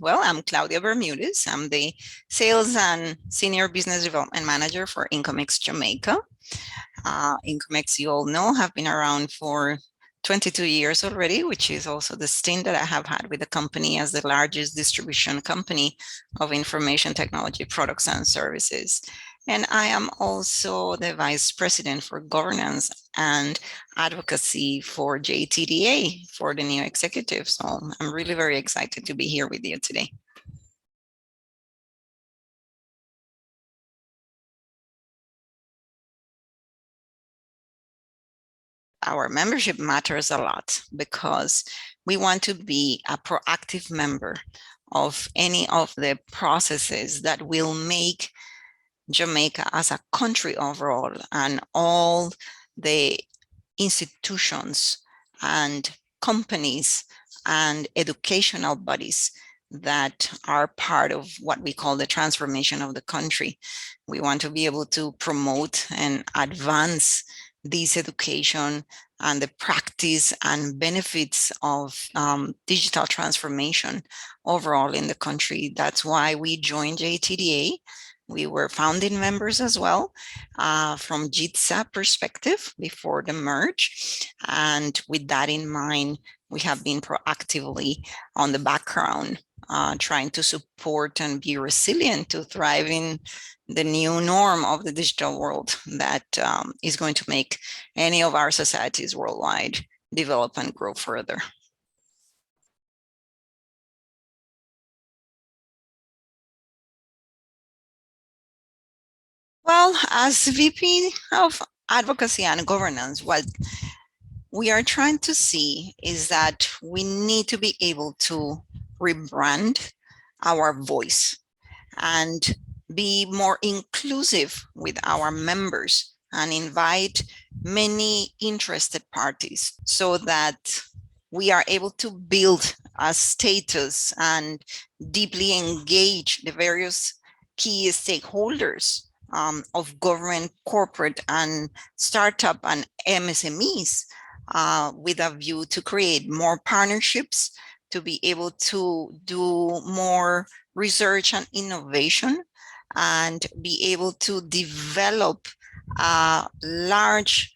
Well, I'm Claudia Bermudez. I'm the Sales and Senior Business Development Manager for Incomex Jamaica. Incomex, you all know, have been around for 22 years already, which is also the stint that I have had with the company as the largest distribution company of information technology products and services. And I am also the Vice President for Governance and Advocacy for JTDA for the new executive. So I'm really very excited to be here with you today. Our membership matters a lot because we want to be a proactive member of any of the processes that will make Jamaica as a country overall and all the institutions and companies and educational bodies that are part of what we call the transformation of the country. We want to be able to promote and advance this education and the practice and benefits of digital transformation overall in the country. That's why we joined JTDA. We were founding members as well from JTDA perspective before the merge. And with that in mind, we have been proactively on the background trying to support and be resilient to thrive in the new norm of the digital world that is going to make any of our societies worldwide develop and grow further. Well, as VP of Advocacy and Governance, what we are trying to see is that we need to be able to rebrand our voice and be more inclusive with our members and invite many interested parties so that we are able to build a status and deeply engage the various key stakeholders of government, corporate, and startup and MSMEs with a view to create more partnerships, to be able to do more research and innovation, and be able to develop a large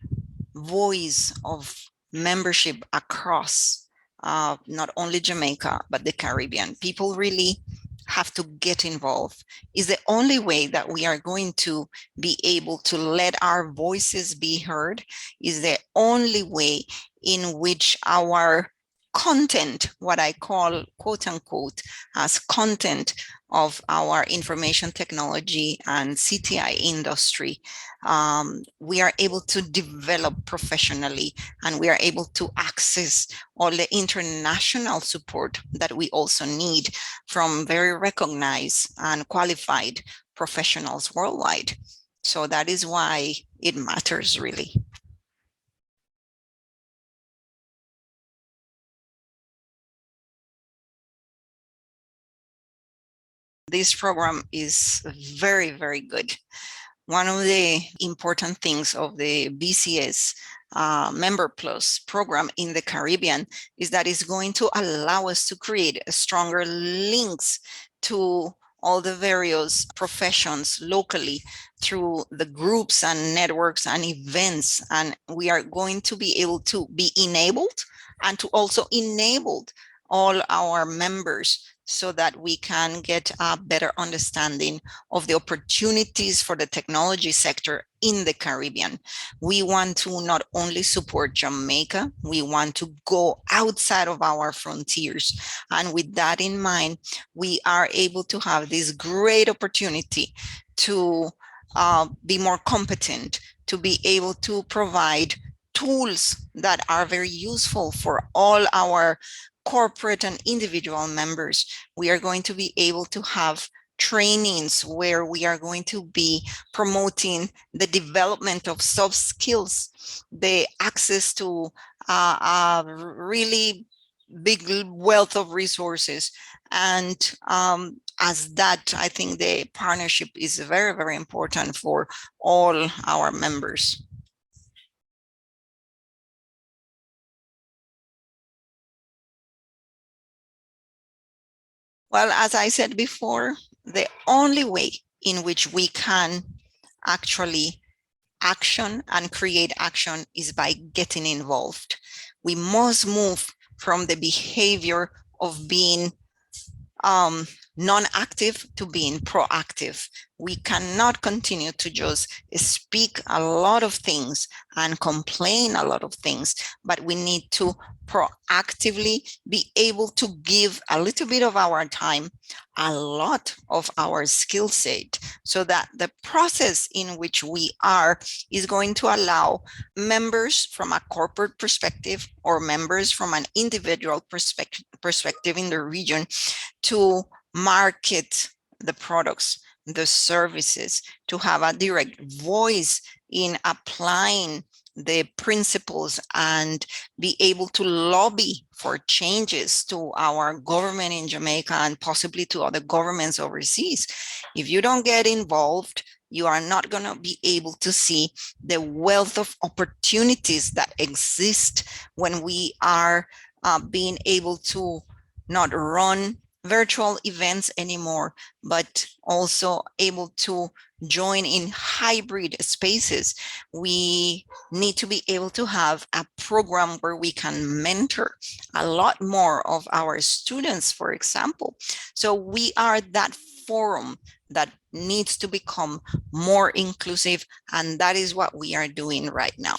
voice of membership across not only Jamaica, but the Caribbean. People really have to get involved. Is the only way that we are going to be able to let our voices be heard, is the only way in which our content, what I call quote unquote as content of our information technology and CTI industry, we are able to develop professionally, and we are able to access all the international support that we also need from very recognized and qualified professionals worldwide. So that is why it matters really. This program is very, very good. One of the important things of the BCS Member Plus program in the Caribbean is that it's going to allow us to create stronger links to all the various professions locally through the groups and networks and events. And we are going to be able to be enabled and to also enable all our members so that we can get a better understanding of the opportunities for the technology sector in the Caribbean. We want to not only support Jamaica, we want to go outside of our frontiers. And with that in mind, we are able to have this great opportunity to be more competent, to be able to provide tools that are very useful for all our corporate and individual members. We are going to be able to have trainings where we are going to be promoting the development of soft skills, the access to a really big wealth of resources. And as that, I think the partnership is very, very important for all our members. Well, as I said before, the only way in which we can actually action and create action is by getting involved. We must move from the behavior of being um, non-active to being proactive. We cannot continue to just speak a lot of things and complain a lot of things, but we need to proactively be able to give a little bit of our time, a lot of our skill set, so that the process in which we are is going to allow members from a corporate perspective or members from an individual perspective in the region to market the products, the services, to have a direct voice in applying the principles and be able to lobby for changes to our government in Jamaica and possibly to other governments overseas. If you don't get involved, you are not going to be able to see the wealth of opportunities that exist when we are being able to not run virtual events anymore, but also able to join in hybrid spaces. We need to be able to have a program where we can mentor a lot more of our students, for example. So we are that forum that needs to become more inclusive, and that is what we are doing right now.